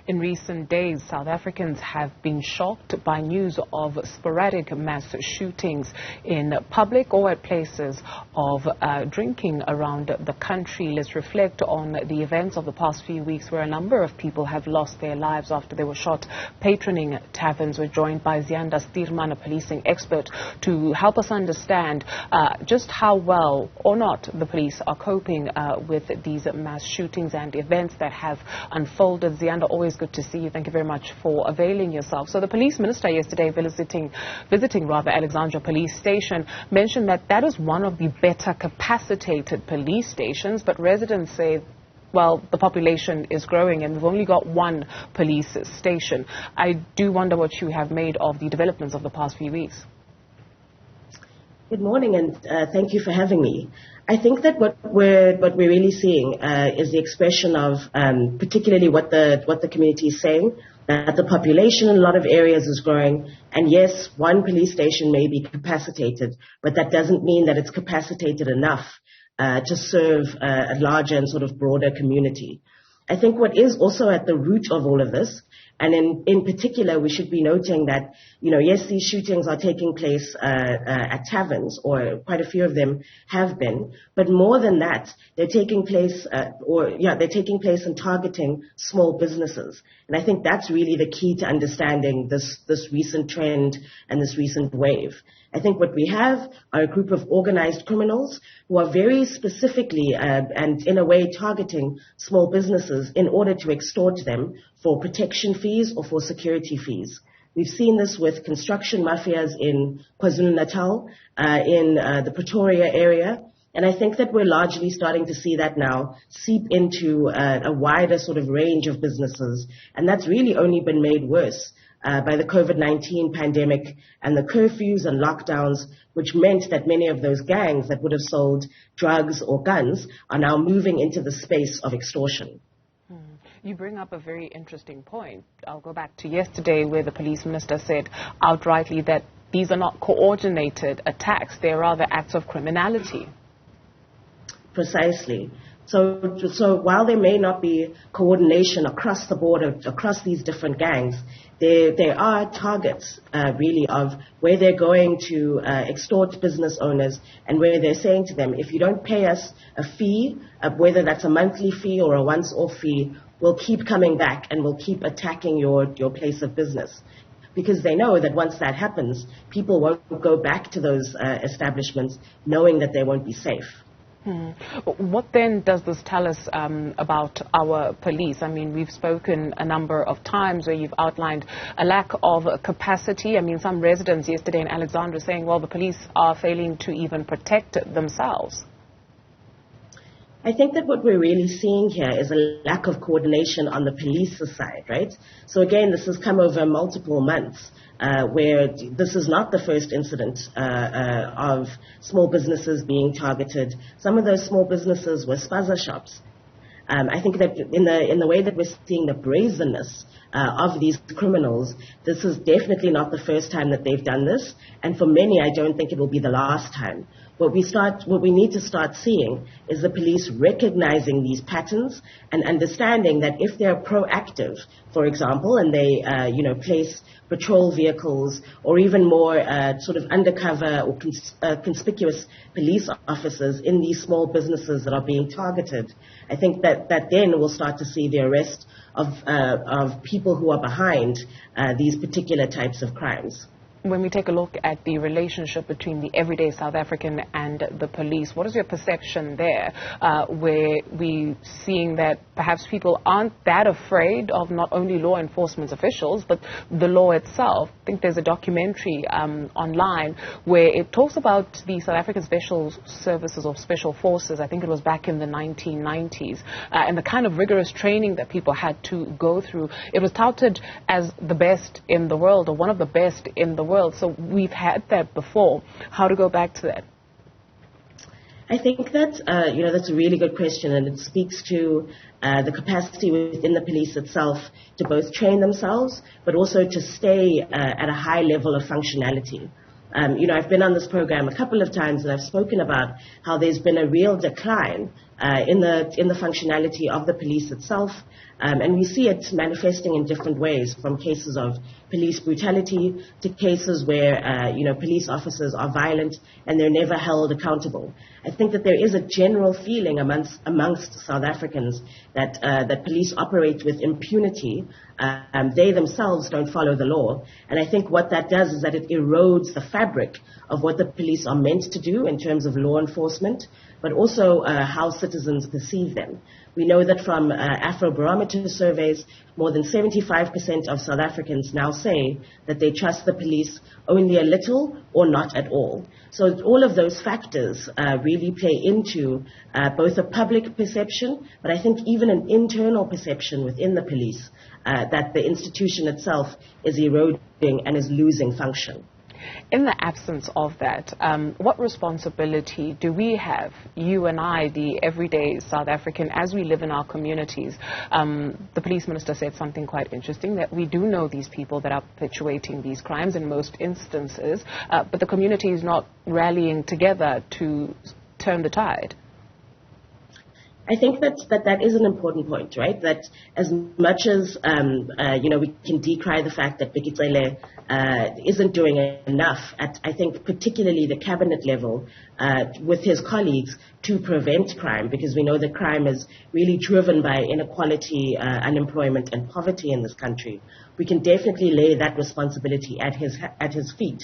In recent days, South Africans have been shocked by news of sporadic mass shootings in public or at places of drinking around the country. Let's reflect on the events of the past few weeks where a number of people have lost their lives after they were shot patroning taverns. We're joined by Ziyanda, Stuurman, a policing expert, to help us understand just how well or not the police are coping with these mass shootings and events that have unfolded. Ziyanda, always good to see you. Thank you very much for availing yourself. So the police minister yesterday visiting Alexandra police station mentioned that that is one of the better capacitated police stations, but residents say, well, the population is growing and we've only got one police station. I do wonder what you have made of the developments of the past few weeks. Good morning, and thank you for having me. I think that what we're really seeing is the expression of particularly what the community is saying, that the population in a lot of areas is growing, and yes, one police station may be capacitated, but that doesn't mean that it's capacitated enough to serve a larger and sort of broader community. I think what is also at the root of all of this, and in particular, we should be noting that, yes, these shootings are taking place at taverns, or quite a few of them have been, but more than that, they're taking place, they're taking place and targeting small businesses. And I think that's really the key to understanding this recent trend and this recent wave. I think what we have are a group of organized criminals who are very specifically and in a way targeting small businesses in order to extort them for protection fees or for security fees. We've seen this with construction mafias in KwaZulu-Natal, in the Pretoria area, and I think that we're largely starting to see that now seep into a wider sort of range of businesses, and that's really only been made worse by the COVID-19 pandemic and the curfews and lockdowns, which meant that many of those gangs that would have sold drugs or guns are now moving into the space of extortion. You bring up a very interesting point. I'll go back to yesterday where the police minister said outrightly that these are not coordinated attacks, they're rather acts of criminality. Precisely. So while there may not be coordination across the border, across these different gangs, there are targets really of where they're going to extort business owners and where they're saying to them, if you don't pay us a fee, whether that's a monthly fee or a once-off fee, we'll keep coming back and we'll keep attacking your place of business. Because they know that once that happens, people won't go back to those establishments knowing that they won't be safe. What then does this tell us about our police? I mean, we've spoken a number of times where you've outlined a lack of capacity. I mean, some residents yesterday in Alexandra saying, well, the police are failing to even protect themselves. I think that what we're really seeing here is a lack of coordination on the police side, right? So again, this has come over multiple months. Where this is not the first incident of small businesses being targeted. Some of those small businesses were spaza shops. I think that in the way that we're seeing the brazenness of these criminals, this is definitely not the first time that they've done this, and for many, I don't think it will be the last time. What we need to start seeing is the police recognizing these patterns and understanding that if they're proactive, for example, and they place patrol vehicles or even more sort of undercover or conspicuous police officers in these small businesses that are being targeted, I think that then we'll start to see the arrest of people who are behind these particular types of crimes. When we take a look at the relationship between the everyday South African and the police, what is your perception there, where we're seeing that perhaps people aren't that afraid of not only law enforcement officials, but the law itself? I think there's a documentary online where it talks about the South African Special Services or Special Forces, I think it was back in the 1990s, and the kind of rigorous training that people had to go through. It was touted as the best in the world, or one of the best in the world. So we've had that before. How to go back to that? I think that, that's a really good question, and it speaks to the capacity within the police itself to both train themselves, but also to stay at a high level of functionality. I've been on this program a couple of times, and I've spoken about how there's been a real decline in the functionality of the police itself. And we see it manifesting in different ways, from cases of police brutality to cases where, police officers are violent and they're never held accountable. I think that there is a general feeling amongst South Africans that police operate with impunity. They themselves don't follow the law. And I think what that does is that it erodes the fabric of what the police are meant to do in terms of law enforcement, but also how citizens perceive them. We know that from Afrobarometer surveys, more than 75% of South Africans now say that they trust the police only a little or not at all. So all of those factors really play into both a public perception, but I think even an internal perception within the police that the institution itself is eroding and is losing function. In the absence of that, what responsibility do we have, you and I, the everyday South African, as we live in our communities? The police minister said something quite interesting, that we do know these people that are perpetuating these crimes in most instances, but the community is not rallying together to turn the tide. I think that is an important point, right? That as much as, we can decry the fact that Bikitsele isn't doing enough at, I think, particularly the cabinet level with his colleagues to prevent crime, because we know that crime is really driven by inequality, unemployment and poverty in this country. We can definitely lay that responsibility at his feet.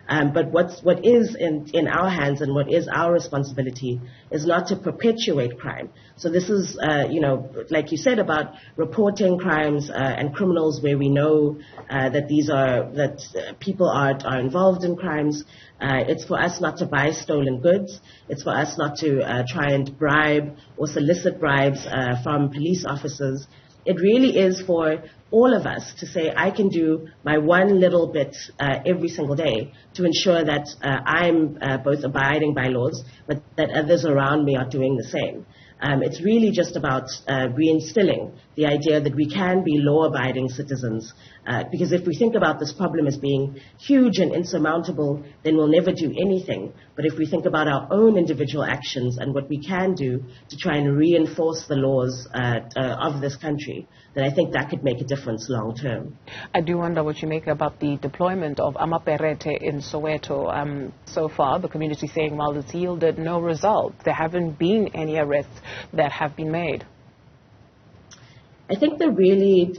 But what is in our hands and what is our responsibility is not to perpetuate crime. So this is, like you said, about reporting crimes and criminals where we know that people are involved in crimes. It's for us not to buy stolen goods. It's for us not to try and bribe or solicit bribes from police officers. It really is for all of us to say, I can do my one little bit every single day to ensure that I'm both abiding by laws, but that others around me are doing the same. It's really just about reinstilling the idea that we can be law-abiding citizens. Because if we think about this problem as being huge and insurmountable, then we'll never do anything. But if we think about our own individual actions and what we can do to try and reinforce the laws of this country, then I think that could make a difference long term. I do wonder what you make about the deployment of Amaperete in Soweto. So far, the community saying, well, it's yielded no result. There haven't been any arrests that have been made. I think the really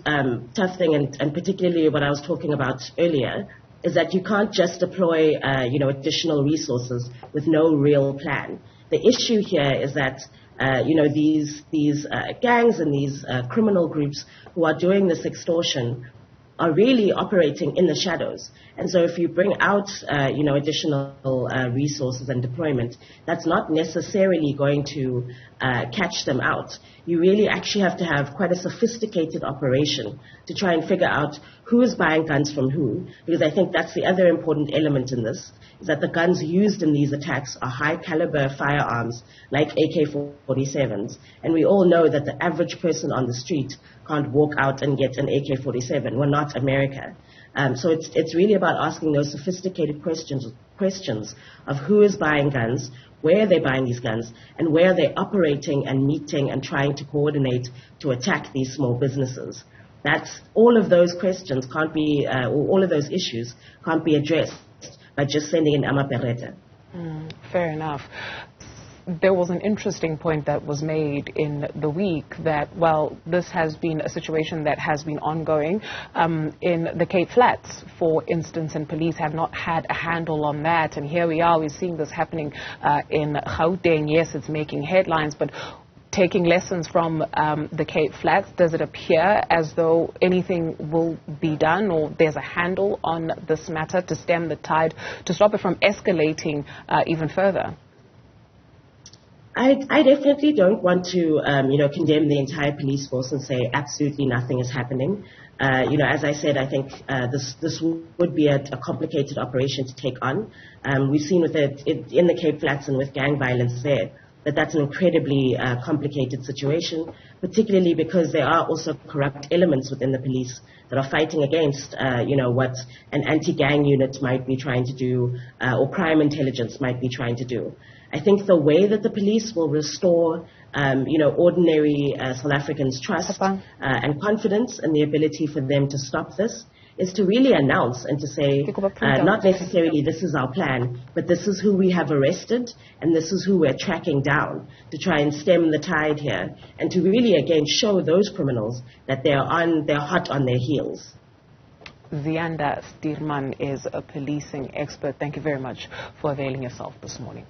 tough thing, and particularly what I was talking about earlier, is that you can't just deploy additional resources with no real plan. The issue here is that these gangs and these criminal groups who are doing this extortion are really operating in the shadows. And so if you bring out, additional resources and deployment, that's not necessarily going to catch them out. You really actually have to have quite a sophisticated operation to try and figure out who is buying guns from who, because I think that's the other important element in this, is that the guns used in these attacks are high-caliber firearms like AK-47s, and we all know that the average person on the street can't walk out and get an AK-47. We're not America. So it's really about asking those sophisticated questions of who is buying guns, where are they buying these guns, and where are they operating and meeting and trying to coordinate to attack these small businesses. That's all of those questions can't be, or all of those issues can't be addressed by just sending in Amaperete. Fair enough. There was an interesting point that was made in the week that, well, this has been a situation that has been ongoing in the Cape Flats, for instance, and police have not had a handle on that. And here we are, we're seeing this happening in Gauteng. Yes, it's making headlines, but taking lessons from the Cape Flats, does it appear as though anything will be done, or there's a handle on this matter to stem the tide, to stop it from escalating even further? I definitely don't want to, condemn the entire police force and say absolutely nothing is happening. As I said, I think this would be a complicated operation to take on. We've seen with it in the Cape Flats and with gang violence there, that's an incredibly complicated situation, particularly because there are also corrupt elements within the police that are fighting against, what an anti-gang unit might be trying to do, or crime intelligence might be trying to do. I think the way that the police will restore ordinary South Africans' trust and confidence in the ability for them to stop this, is to really announce and to say, not necessarily this is our plan, but this is who we have arrested and this is who we're tracking down to try and stem the tide here and to really, again, show those criminals that they're hot on their heels. Ziyanda Stuurman is a policing expert. Thank you very much for availing yourself this morning.